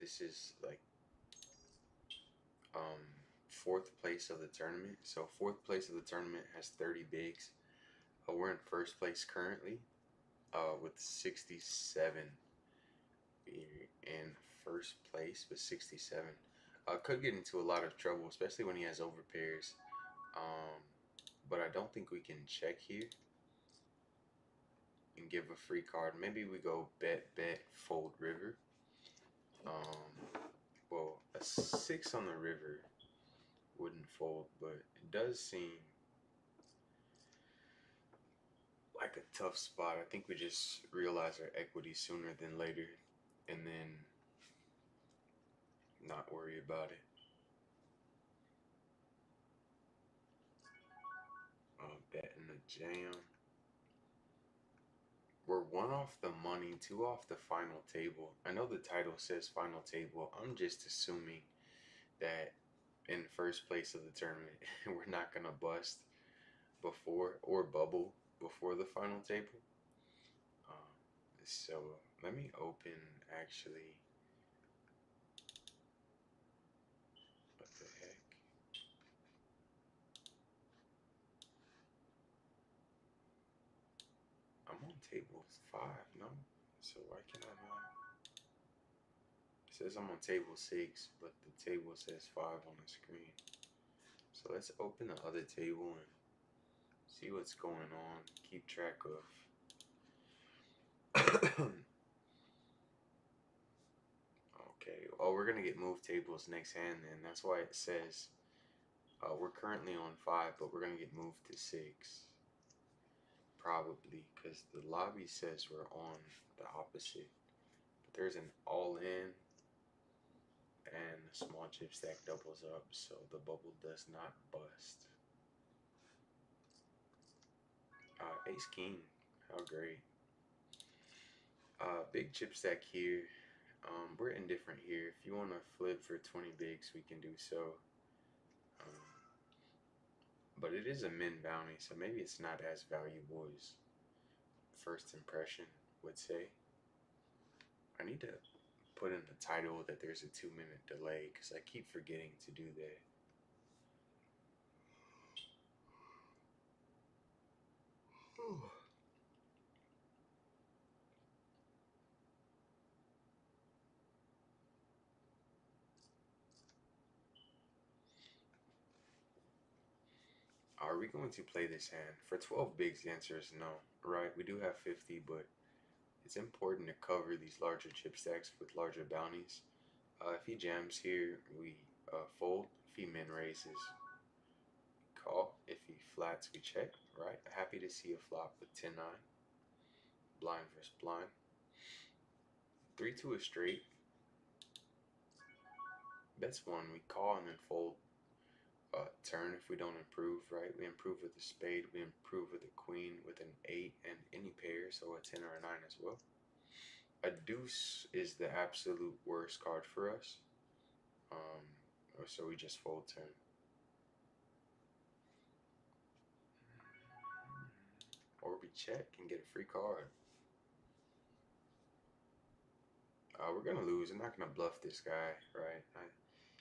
This is like um fourth place of the tournament. So fourth place of the tournament has 30 bigs. We're in first place currently with 67. We're in first place with 67. Could get into a lot of trouble, especially when he has overpairs. Um, but I don't think we can check here and give a free card. Maybe we go bet, fold river. Well, a 6 on the river wouldn't fold, but it does seem like a tough spot. I think we just realize our equity sooner than later and then not worry about it. Betting the jam. We're one off the money, two off the final table. I know the title says final table. I'm just assuming that in first place of the tournament, we're not gonna bust before or bubble before the final table. Um, so let me open actually. What the heck? I'm on table 5, no? So why can I not? It says I'm on table 6, but the table says 5 on the screen. So let's open the other table and see what's going on. Keep track of. Okay, well, we're gonna get moved tables next hand, and that's why it says we're currently on 5, but we're gonna get moved to 6. Probably because the lobby says we're on the opposite. But there's an all in and the small chip stack doubles up, so the bubble does not bust. Ace King, how great. Big chip stack here. We're indifferent here. If you want to flip for 20 bigs, we can do so. Um, but it is a min bounty, so maybe it's not as valuable as first impression would say. I need to put in the title that there's a 2-minute delay because I keep forgetting to do that. Are we going to play this hand? For 12 bigs, the answer is no, right? We do have 50, but it's important to cover these larger chip stacks with larger bounties. If he jams here, we fold. If he min raises, call. If he flats, we check, right? Happy to see a flop with 10-9. Blind versus blind. 3-2 is straight. Bets one, we call and then fold. Turn if we don't improve, right? We improve with a spade, we improve with a queen, with an 8, and any pair, so a 10 or a 9 as well. A deuce is the absolute worst card for us. So we just fold turn. Or we check and get a free card. We're gonna lose. I'm not gonna bluff this guy, right?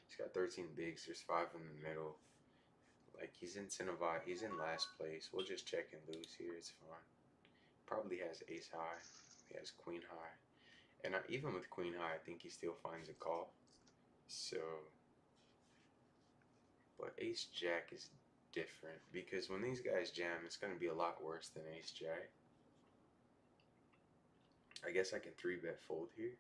He's got 13 bigs. There's 5 in the middle. Like he's incentivized. He's in last place. We'll just check and lose here. It's fine. Probably has ace high. He has queen high. And even with queen high, I think he still finds a call. So, but ace jack is different because when these guys jam, it's going to be a lot worse than ace jack. I guess I can 3-bet fold here.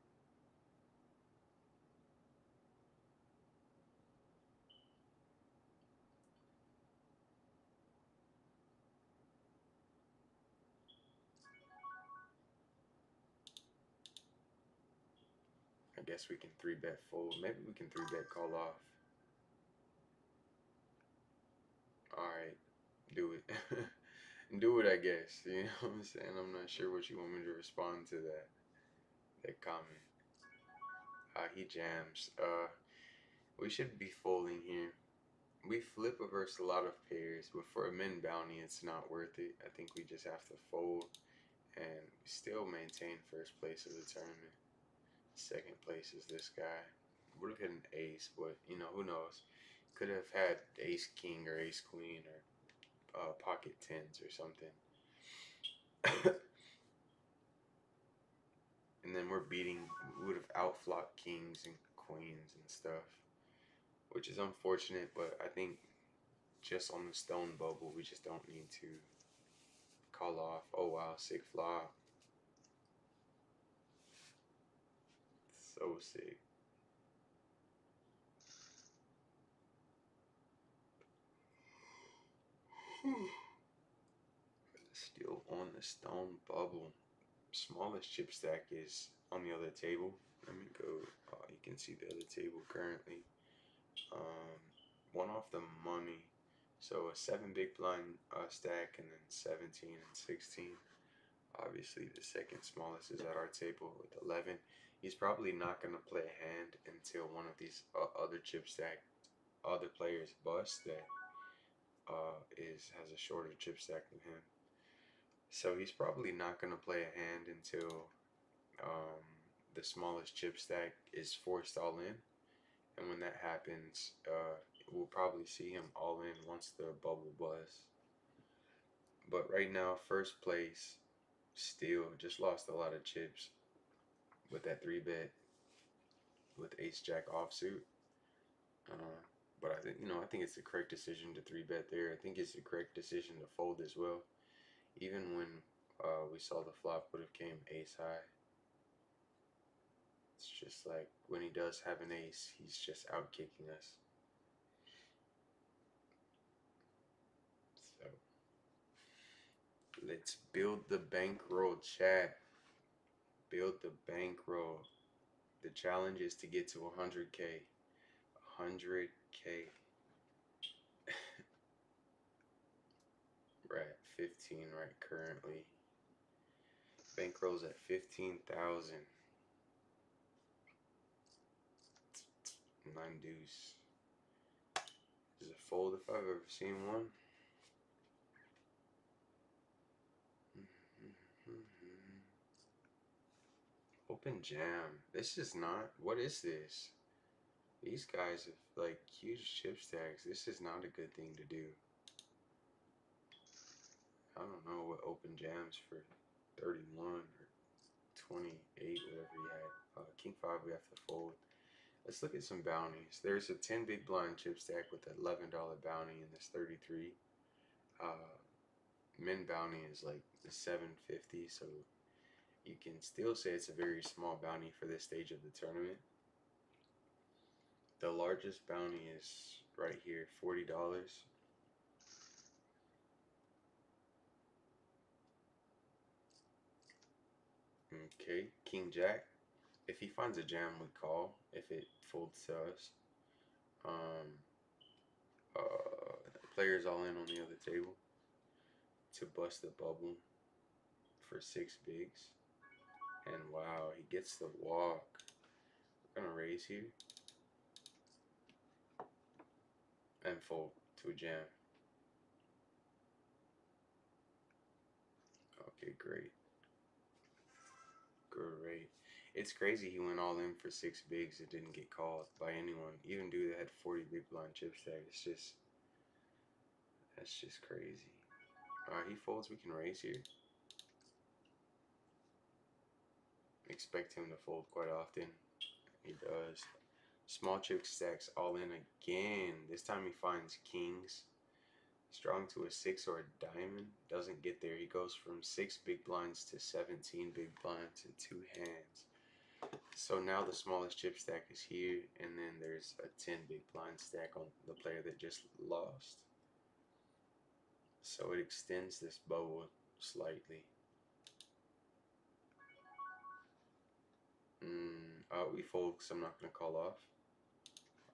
I guess we can 3-bet fold. Maybe we can 3-bet call off. Alright, do it. Do it, I guess. You know what I'm saying? I'm not sure what you want me to respond to that comment. He jams. We should be folding here. We flip versus a lot of pairs, but for a min bounty, it's not worth it. I think we just have to fold and still maintain first place of the tournament. Second place is this guy. Would have hit an ace, but you know, who knows? Could have had ace king or ace queen or pocket tens or something. And then we're beating, we would have outflopped kings and queens and stuff, which is unfortunate, but I think just on the stone bubble, we just don't need to call off. Oh wow, sick flop. So sick. Still on the stone bubble. Smallest chip stack is on the other table. Let me go. You can see the other table currently. Um, one off the money. So a 7 big blind stack, and then 17 and 16. Obviously, the second smallest is at our table with 11. He's probably not going to play a hand until one of these other chip stack other players bust that has a shorter chip stack than him. So he's probably not going to play a hand until um, the smallest chip stack is forced all in. And when that happens, we'll probably see him all in once the bubble busts. But right now, first place, still just lost a lot of chips with that 3-bet with ace jack offsuit. Uh, but I think, I think it's the correct decision to 3-bet there. I think it's the correct decision to fold as well. Even when we saw the flop would have came ace high. It's just like when he does have an ace, he's just out kicking us. So let's build the bankroll, chat. Build the bankroll. The challenge is to get to 100K. 100K. We're at 15 right currently. Bankroll's at 15,000. 9 deuce. Is a fold if I've ever seen one. Open jam. This is not. What is this? These guys have like huge chip stacks. This is not a good thing to do. I don't know what open jams for 31 or 28, whatever he had. King 5, we have to fold. Let's look at some bounties. There's a 10 big blind chip stack with an $11 bounty in this 33. Min bounty is like the 750, so you can still say it's a very small bounty for this stage of the tournament. The largest bounty is right here, $40. Okay, King Jack. If he finds a jam, we call. If it folds to us. Players all in on the other table to bust the bubble for 6 bigs. And wow, he gets the walk. We're gonna raise here and fold to a jam. Okay, great. Great. It's crazy he went all in for 6 bigs. It didn't get called by anyone. Even dude that had 40 big blind chip stack. That's just crazy. He folds. We can raise here. Expect him to fold quite often. He does. Small chip stacks all in again. This time he finds kings. Strong to a 6 or a diamond. Doesn't get there. He goes from 6 big blinds to 17 big blinds in 2 hands. So now the smallest chip stack is here, and then there's a 10 big blind stack on the player that just lost. So it extends this bubble slightly. We fold because I'm not going to call off.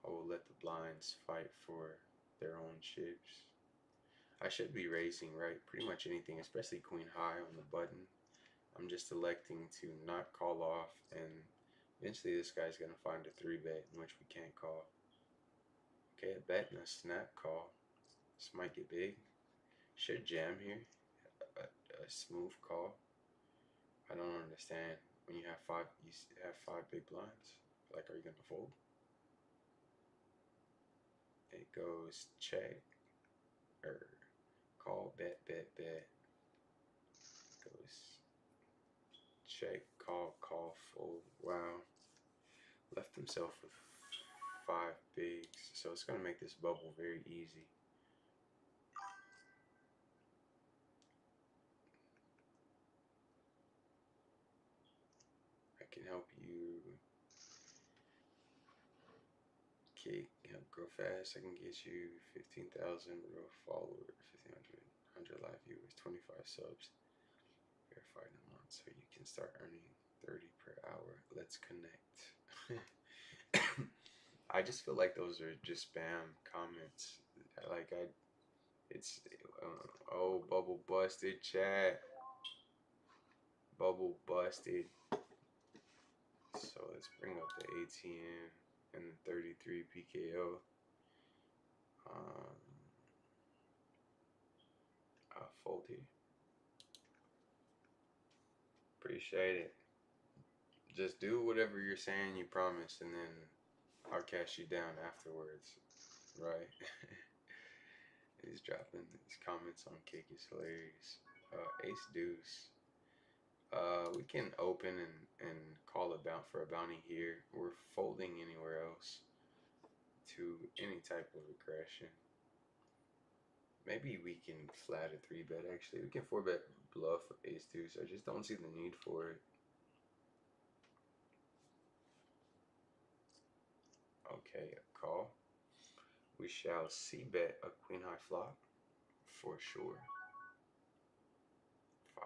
I will let the blinds fight for their own chips. I should be raising, right? Pretty much anything, especially queen high on the button. I'm just electing to not call off, and eventually this guy's going to find a 3-bet in which we can't call. Okay, a bet and a snap call. This might get big. Should jam here. A smooth call. I don't understand. when you have five big blinds. Like, are you gonna fold? It goes check or call, bet, bet, bet. Goes check, call, fold. Wow, left himself with five bigs, so it's gonna make this bubble very easy. I can help you kick, grow fast. I can get you 15,000 real followers, 1,500 live viewers, 25 subs, verified in a month, so you can start earning 30 per hour. Let's connect. I just feel like those are just spam comments. Like it's oh, bubble busted, chat. Bubble busted. So let's bring up the ATM and the 33 PKO. I'll fold here. Appreciate it. Just do whatever you're saying you promised, and then I'll cash you down afterwards, right? He's dropping these comments on Kick is hilarious. Ace Deuce. We can open and call a bounty for a bounty here. We're folding anywhere else to any type of aggression. Maybe we can flat a 3-bet actually. We can 4-bet bluff with Ace Deuce. I just don't see the need for it. Okay, a call. We shall c-bet a queen high flop for sure. 5.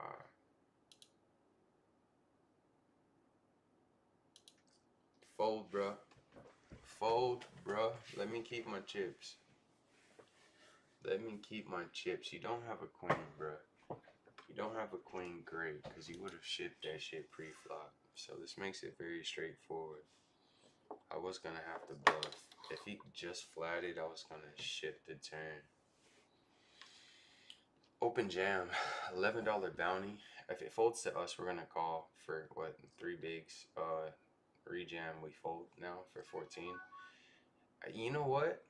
Fold, bruh. Fold, bruh. Let me keep my chips. Let me keep my chips. You don't have a queen, bruh. You don't have a queen, great, because you would have shipped that shit pre-flop. So this makes it very straightforward. I was going to have to bluff. If he just flatted, I was going to ship the turn. Open jam. $11 bounty. If it folds to us, we're going to call for, what, 3 bigs. Rejam, we fold now for 14. You know what?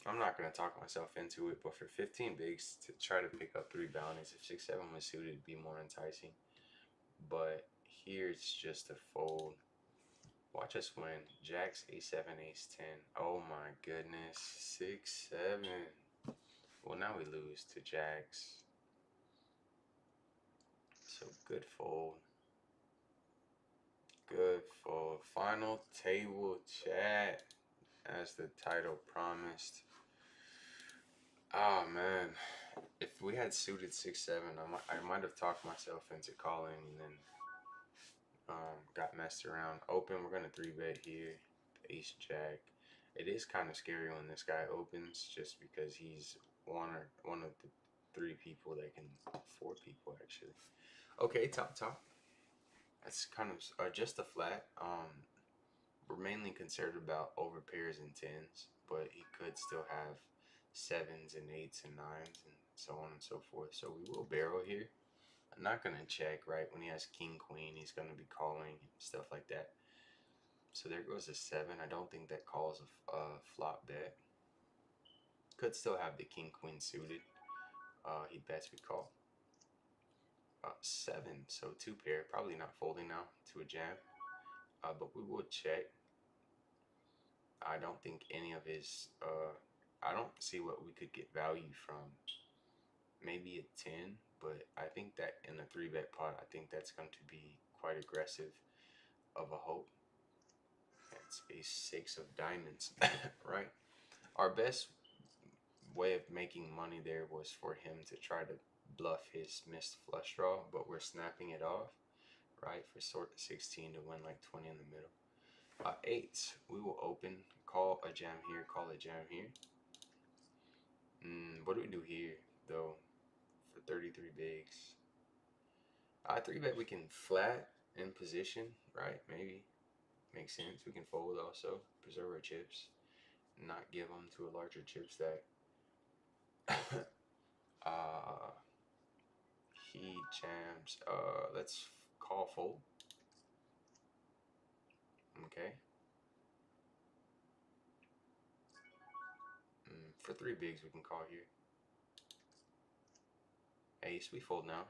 I'm not going to talk myself into it, but for 15 bigs to try to pick up 3 bounties, if 6-7 was suited, it'd be more enticing. But here it's just a fold. Watch us win. Jacks, A7, Ace 10. Oh my goodness. 6-7. Well, now we lose to Jacks. So good fold. Good fold. Final table chat, as the title promised. Oh man, if we had suited 6-7, I might have talked myself into calling and then got messed around. Open, we're gonna 3-bet here. Ace Jack. It is kind of scary when this guy opens, just because he's one of the 3 people that can 4 people actually. Okay, top. That's kind of just a flat. We're mainly concerned about over pairs and 10s, but he could still have 7s and 8s and 9s and so on and so forth. So we will barrel here. I'm not going to check, right? When he has king, queen, he's going to be calling and stuff like that. So there goes a 7. I don't think that calls a flop bet. Could still have the king, queen suited. He bets, we call. 7, so 2 pair. Probably not folding now to a jam. But we will check. I don't think any of his, I don't see what we could get value from. Maybe a 10, but I think that in a 3-bet pot, I think that's going to be quite aggressive of a hope. That's a 6 of diamonds, right? Our best way of making money there was for him to try to bluff his missed flush draw, but we're snapping it off, right? For sort of 16 to win like 20 in the middle. 8, we will open, call a jam here, call a jam here. What do we do here, though, for 33 bigs? 3-bet, we can flat in position, right? Maybe. Makes sense. We can fold also, preserve our chips, not give them to a larger chip stack. He jams. Let's call fold. Okay. For three bigs, we can call here. Ace, we fold now.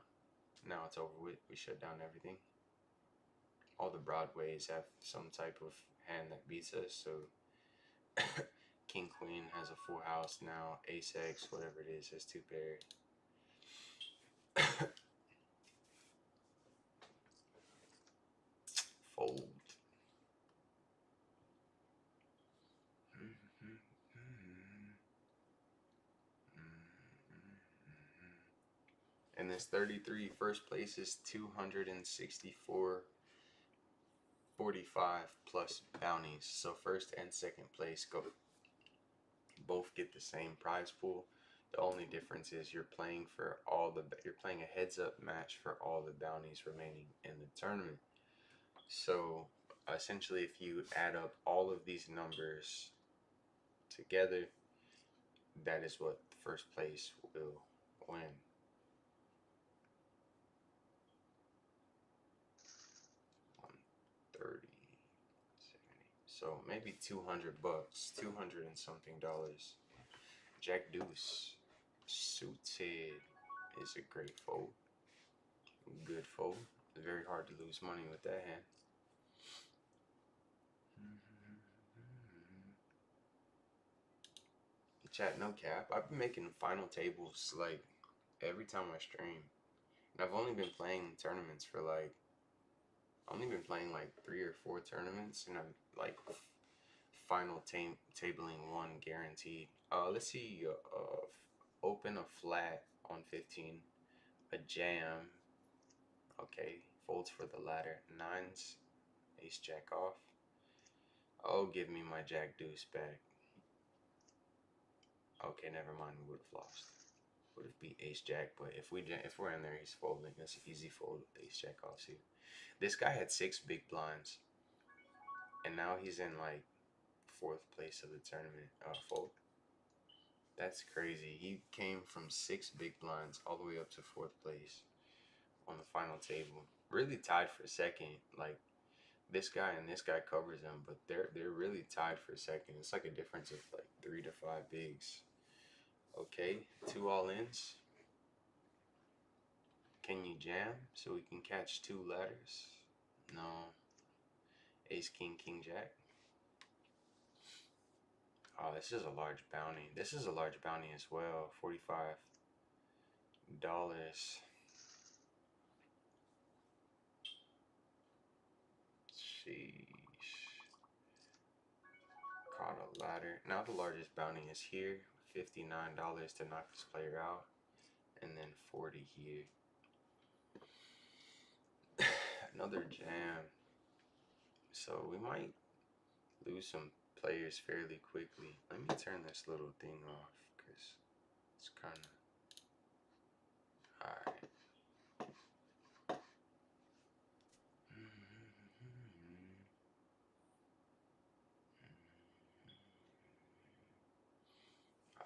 Now it's over with. We shut down everything. All the Broadways have some type of hand that beats us, so King Queen has a full house now. Ace X, whatever it is, has two pair. Fold. And this 33 first place is 264.45 plus bounties. So first and second place go both get the same prize pool. The only difference is you're playing a heads up match for all the bounties remaining in the tournament. So essentially, if you add up all of these numbers together, that is what first place will win. 130, 70. So maybe 200 bucks, 200 and something dollars. Jack Deuce suited is a great fold. Good fold. Very hard to lose money with that hand. Chat, no cap. I've been making final tables like every time I stream. And I've only been playing tournaments for like, I've only been playing like 3 or 4 tournaments, and I'm like final tabling one guaranteed. Let's see. Open a flat on 15, a jam. Okay, folds for the ladder. Nines, ace jack off. Oh, give me my jack deuce back. Okay, never mind. We would have lost. Would have beat ace jack, but if we're in there, he's folding. That's an easy fold with ace jack off suit. This guy had 6 big blinds, and now he's in like 4th place of the tournament. Fold. That's crazy. He came from 6 big blinds all the way up to 4th place on the final table. Really tied for second. Like this guy and this guy covers him, but they're really tied for second. It's like a difference of like 3 to 5 bigs. Okay, 2 all-ins. Can you jam so we can catch 2 ladders? No. Ace, king, king, jack. Oh, this is a large bounty. This is a large bounty as well. $45. Sheesh. Caught a ladder. Now the largest bounty is here. $59 to knock this player out. And then 40 here. Another jam. So we might lose some players fairly quickly. Let me turn this little thing off because it's kind of... Alright.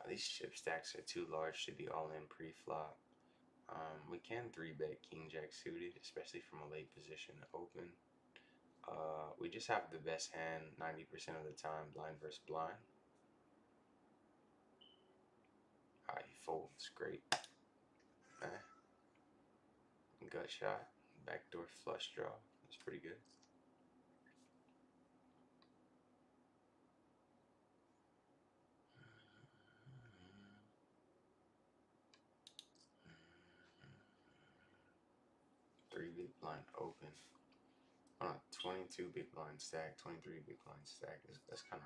These chip stacks are too large to be all in pre-flop. We can 3-bet king jack suited, especially from a late position to open. We just have the best hand 90% of the time, blind versus blind. He folds, great. Gut shot, backdoor flush draw. That's pretty good. Three big blind open. On a 22 big blind stack, 23 big blind stack. That's kind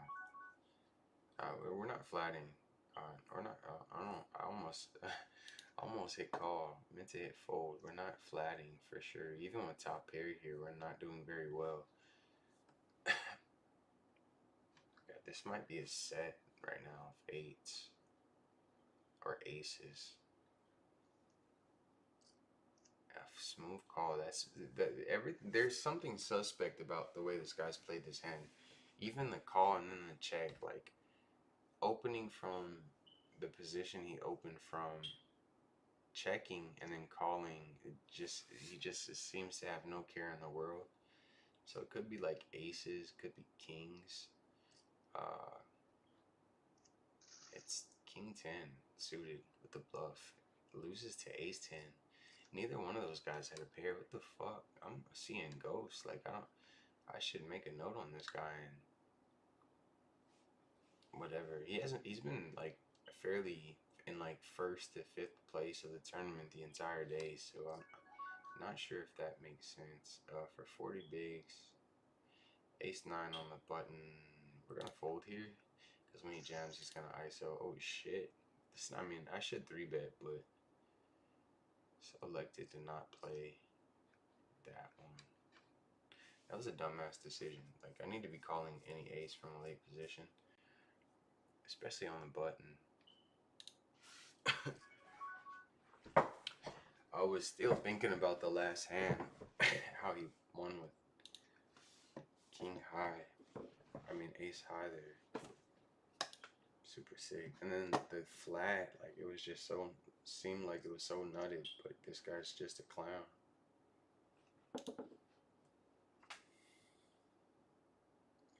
of. We're not flatting. We're not. I almost. Almost hit call. Meant to hit fold. We're not flatting for sure. Even with top pair here, we're not doing very well. Yeah, this might be a set right now of 8s or aces. Smooth call. There's something suspect about the way this guy's played this hand. Even the call and then the check, like opening from the position he opened from, checking and then calling. He just seems to have no care in the world. So it could be like aces, could be kings. Uh, it's king 10 suited with the bluff. Loses to ace 10. Neither one of those guys had a pair. What the fuck? I'm seeing ghosts. Like, I should make a note on this guy and whatever. He's been like fairly in like first to fifth place of the tournament the entire day. So I'm not sure if that makes sense. For 40 bigs, ace 9 on the button. We're gonna fold here because when he jams, he's gonna ISO. Oh shit! I mean, I should 3-bet, but selected to not play that one. That was a dumbass decision. Like, I need to be calling any ace from a late position, especially on the button. I was still thinking about the last hand, how he won with king high. I mean, ace high there. Super sick. And then the flat, like, it was just so, seemed like it was so nutted, but this guy's just a clown.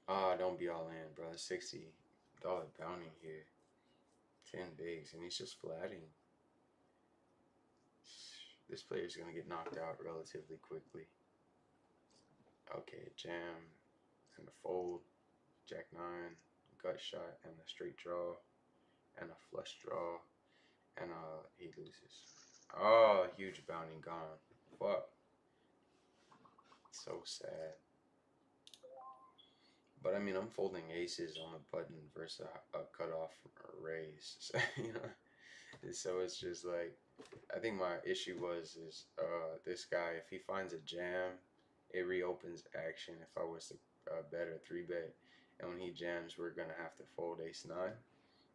Ah, don't be all in, bro. $60 bounty here. 10 bigs, and he's just flatting. This player's gonna get knocked out relatively quickly. Okay, jam and a fold, jack 9, gut shot, and a straight draw, and a flush draw, and he loses. Oh, huge bounty gone. Fuck. So sad. But I mean, I'm folding aces on the button versus a cutoff raise. So, you know, so it's just like, I think my issue is this guy, if he finds a jam, it reopens action if I was to bet or 3-bet. And when he jams, we're going to have to fold ace 9.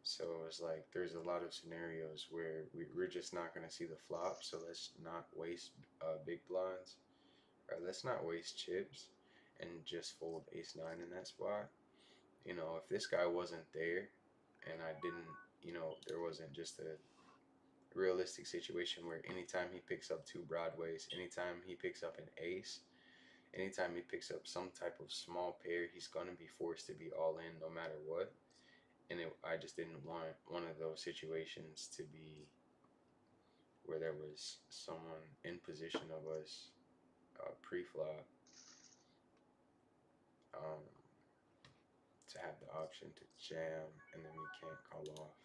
So it's like there's a lot of scenarios where we're just not going to see the flop. So let's not waste big blinds. Or let's not waste chips and just fold ace 9 in that spot. You know, if this guy wasn't there and I didn't, you know, there wasn't just a realistic situation where anytime he picks up 2 broadways, anytime he picks up an ace, anytime he picks up some type of small pair, he's going to be forced to be all in no matter what. And I just didn't want one of those situations to be where there was someone in position of us pre-flop to have the option to jam, and then we can't call off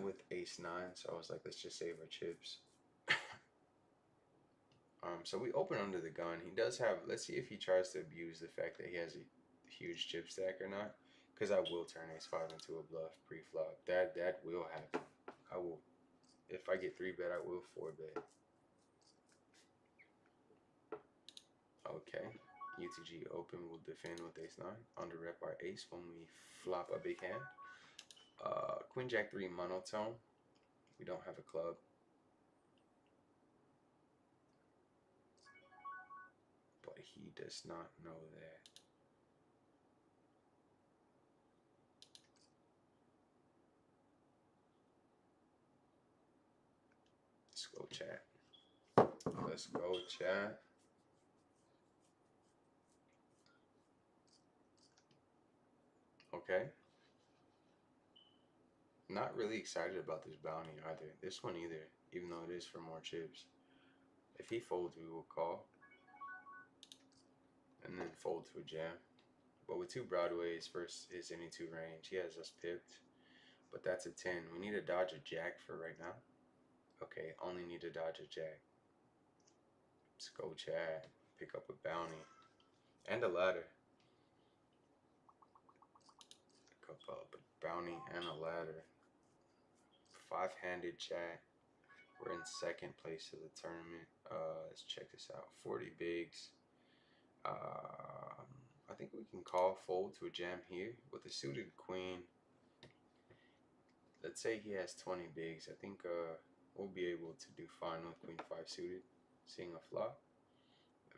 with ace 9. So I was like, let's just save our chips. So we open under the gun. He does have, let's see if he tries to abuse the fact that he has a huge chip stack or not. Because I will turn ace 5 into a bluff pre-flop. That will happen. I will, if I get 3-bet, I will 4-bet. Okay. UTG open will defend with ace 9. Under rep our ace when we flop a big hand. Queen Jack 3 monotone. We don't have a club. But he does not know that. Let's go, chat. Let's go, chat. Okay. Not really excited about this bounty either. This one either, even though it is for more chips. If he folds, we will call. And then fold to a jam. But with 2 broadways versus his any 2 range, he has us pipped. But that's a 10. We need to dodge a jack for right now. Okay, only need to dodge a jack. Let's go, Chad. Pick up a bounty. And a ladder. Pick up a bounty and a ladder. 5-handed Chad. We're in 2nd place of the tournament. Let's check this out. 40 bigs. I think we can call fold to a jam here with a suited queen. Let's say he has 20 bigs. I think we'll be able to do fine with queen 5 suited, seeing a flop.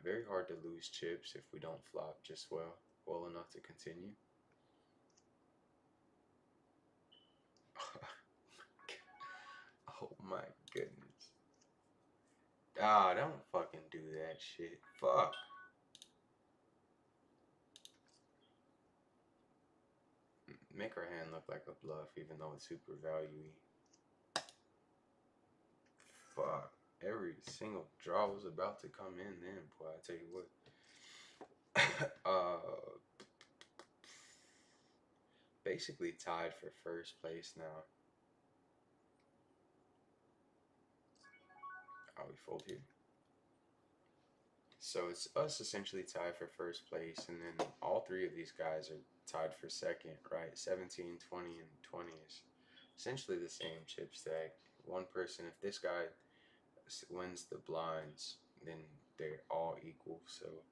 Very hard to lose chips if we don't flop just well enough to continue. Oh my goodness. Ah, don't fucking do that shit. Fuck. Make our hand look like a bluff, even though it's super value-y. Fuck. Every single draw was about to come in then, boy, I tell you what. Basically tied for first place now. We fold here. So it's us essentially tied for first place, and then all three of these guys are tied for second, right? 17, 20, and 20 is essentially the same chip stack. One person, if this guy wins the blinds, then they're all equal. So,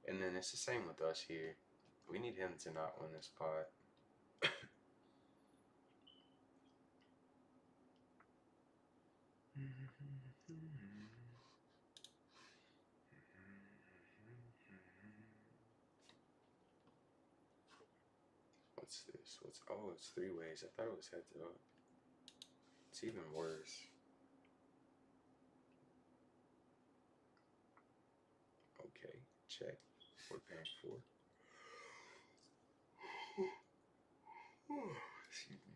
and then it's the same with us here. We need him to not win this pot. What's this? Oh, it's three ways. I thought it was heads up. It's even worse. Okay, check. We're paying 4. Excuse me.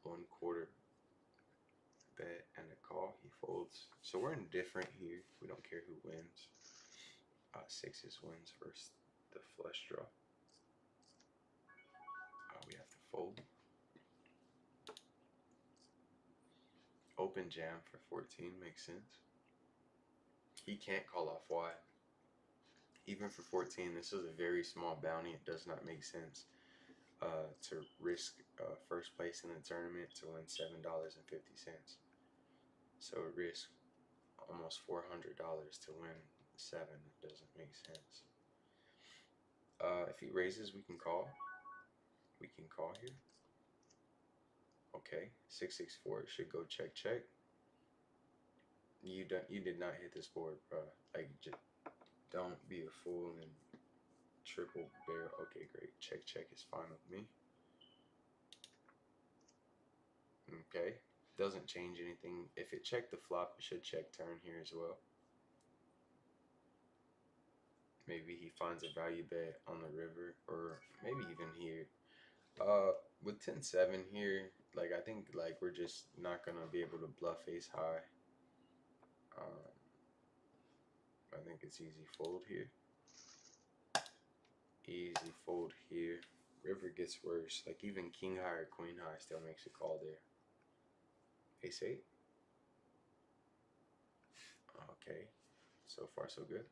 1/4 bet and a call. He folds. So we're indifferent here. We don't care who wins. 6s wins versus the flush draw. We have to fold. Open jam for 14 makes sense. He can't call off wide. Even for 14, this is a very small bounty. It does not make sense to risk first place in the tournament to win $7.50. So risk almost $400 to win 7. It doesn't make sense. If he raises, we can call. We can call here. Okay, 664. It should go check check. You did not hit this board, bro. Like, just don't be a fool and triple barrel. Okay, great. Check check is fine with me. Okay, doesn't change anything. If it checked the flop, it should check turn here as well. Maybe he finds a value bet on the river, or maybe even here. With 10-7 here, like, I think like we're just not gonna be able to bluff ace high. I think it's easy fold here. Easy fold here. River gets worse. Like, even king high or queen high still makes a call there. Ace 8. Okay, so far so good.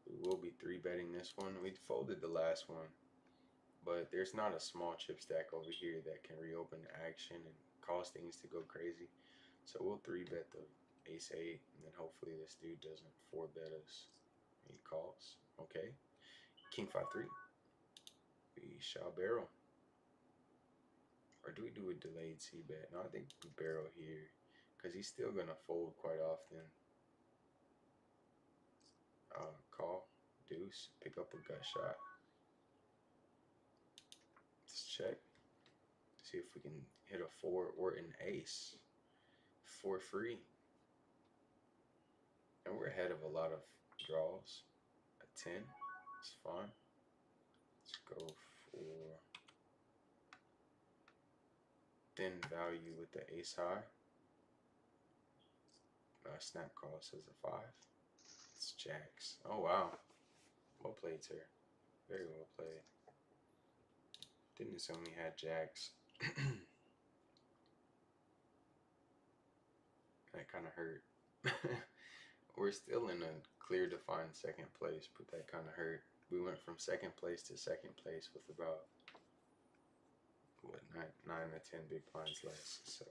We will be 3-betting this one. We folded the last one, but there's not a small chip stack over here that can reopen action and cause things to go crazy. So we'll 3-bet the ace 8, and then hopefully this dude doesn't 4-bet us. He calls. Okay, king 5-3. We shall barrel. Or do we do a delayed c-bet? No, I think we barrel here, because he's still going to fold quite often. Call, deuce, pick up a gut shot. Let's check. See if we can hit a 4 or an ace for free. And we're ahead of a lot of draws. A 10, it's fine. Let's go for thin value with the ace high. Snap call says a 5. It's jacks. Oh wow. Well played, sir. Very well played. Didn't assume we had jacks. That kind of hurt. We're still in a clear defined second place, but that kind of hurt. We went from second place to second place with about, what, 9 or 10 big blinds less. So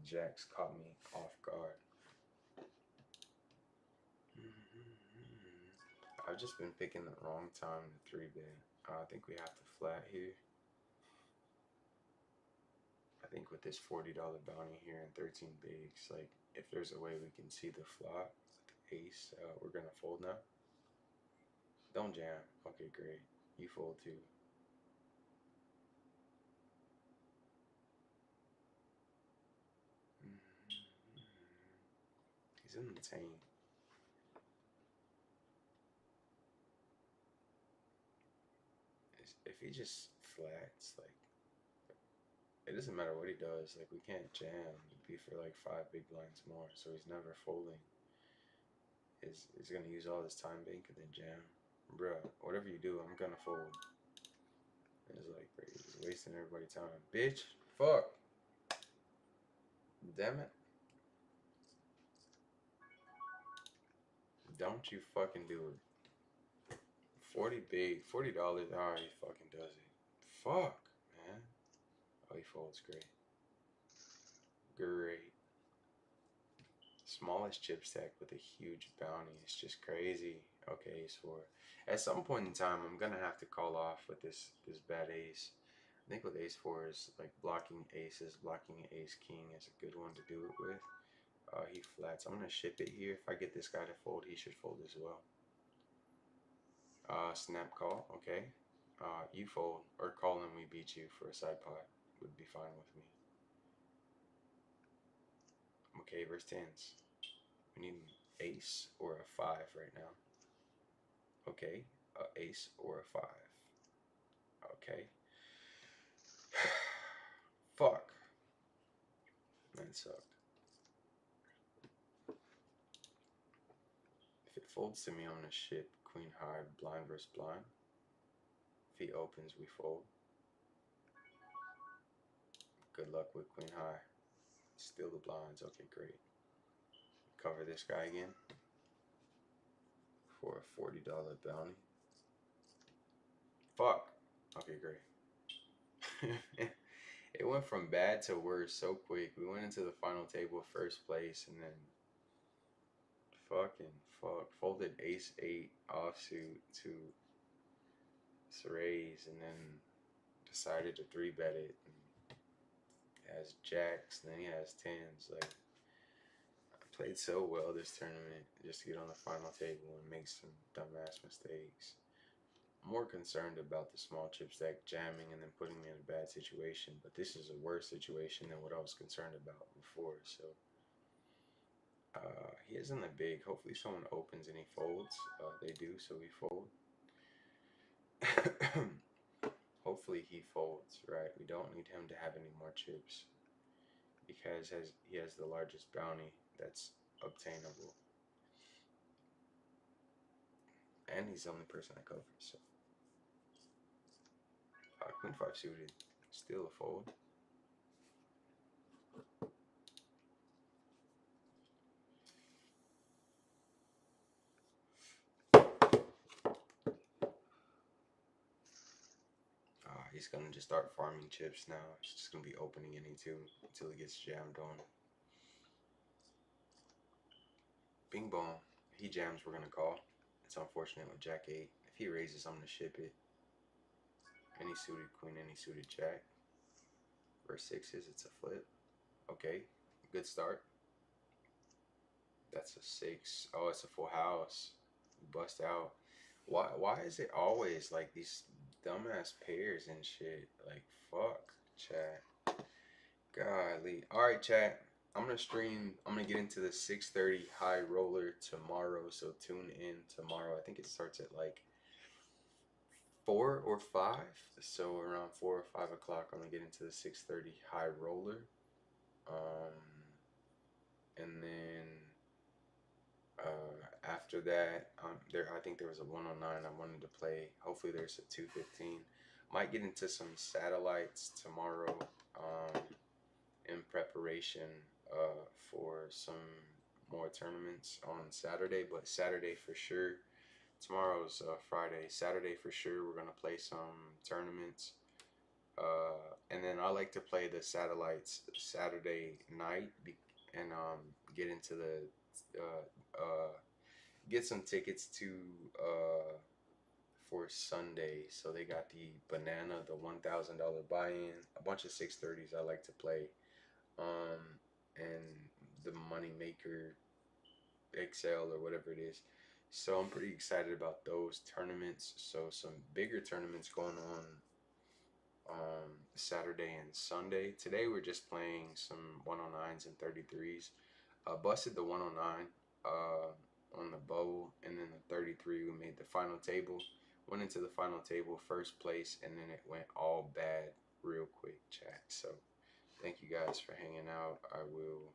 jacks caught me off guard. I've just been picking the wrong time to 3-bet. I think we have to flat here. I think with this $40 bounty here and 13 bigs, like, if there's a way we can see the flop with the ace, we're gonna fold now. Don't jam. Okay, great. You fold too. He's in the tank. If he just flats, like, it doesn't matter what he does. Like, we can't jam. He'd be for like 5 big blinds more, so he's never folding. He's gonna use all his time bank and then jam. Bruh, whatever you do, I'm gonna fold. It's like, bro, you're just wasting everybody's time. Bitch, fuck. Damn it. Don't you fucking do it. 40 big, $40. Ah, he fucking does it. Fuck, man. Oh, he folds. Great. Great. Smallest chip stack with a huge bounty. It's just crazy. Okay, ace four. At some point in time, I'm gonna have to call off with this bad ace. I think with ace four is like blocking aces, blocking ace king is a good one to do it with. He flats. I'm gonna ship it here. If I get this guy to fold, he should fold as well. Snap call. Okay. You fold or call and we beat you for a side pot would be fine with me. Okay, verse tens. We need an ace or a five right now. Okay, a ace or a five. Okay. Fuck. That sucked. If it folds to me, I'm gonna ship queen high, blind versus blind. If he opens, we fold. Good luck with queen high. Steal the blinds. Okay, great. Cover this guy again for a $40 bounty. Fuck. Okay, great. It went from bad to worse so quick. We went into the final table first place and then fucking fuck. Folded ace 8 offsuit to raise and then decided to 3-bet it. And has jacks and then he has tens. Like, I played so well this tournament just to get on the final table and make some dumbass mistakes. More concerned about the small chip stack jamming and then putting me in a bad situation, but this is a worse situation than what I was concerned about before. So he isn't a big. Hopefully someone opens and he folds. They do, so we fold. Hopefully he folds, right? We don't need him to have any more chips because he has the largest bounty that's obtainable, and he's the only person I cover. So queen five suited, still a fold. He's gonna just start farming chips now. It's just gonna be opening any two until he gets jammed on. Bing bong. If he jams, we're gonna call. It's unfortunate with jack 8. If he raises, I'm gonna ship it. Any suited queen, any suited jack. Verse sixes, it's a flip. Okay, good start. That's a 6. Oh, it's a full house. Bust out. Why is it always like these dumbass pairs and shit? Like, fuck, chat. Golly. Alright, chat. I'm gonna stream. I'm gonna get into the 6:30 high roller tomorrow, so tune in tomorrow. I think it starts at like 4 or 5. So around 4 or 5 o'clock, I'm gonna get into the 6:30 high roller. And then after that, I think there was a 109 I wanted to play. Hopefully there's a 215. Might get into some satellites tomorrow in preparation for some more tournaments on Saturday, but Saturday for sure. Tomorrow's Friday. Saturday for sure we're gonna play some tournaments. And then I like to play the satellites Saturday night and get into the get some tickets to for Sunday. So they got the banana, the $1,000 buy-in, a bunch of 630s I like to play, and the money maker XL or whatever it is. So I'm pretty excited about those tournaments. So some bigger tournaments going on Saturday and Sunday. Today we're just playing some 109s and 33s. Busted the 109. on the bubble, and then the 33 we made the final table. Went into the final table first place, and then it went all bad real quick, chat. So thank you guys for hanging out. I will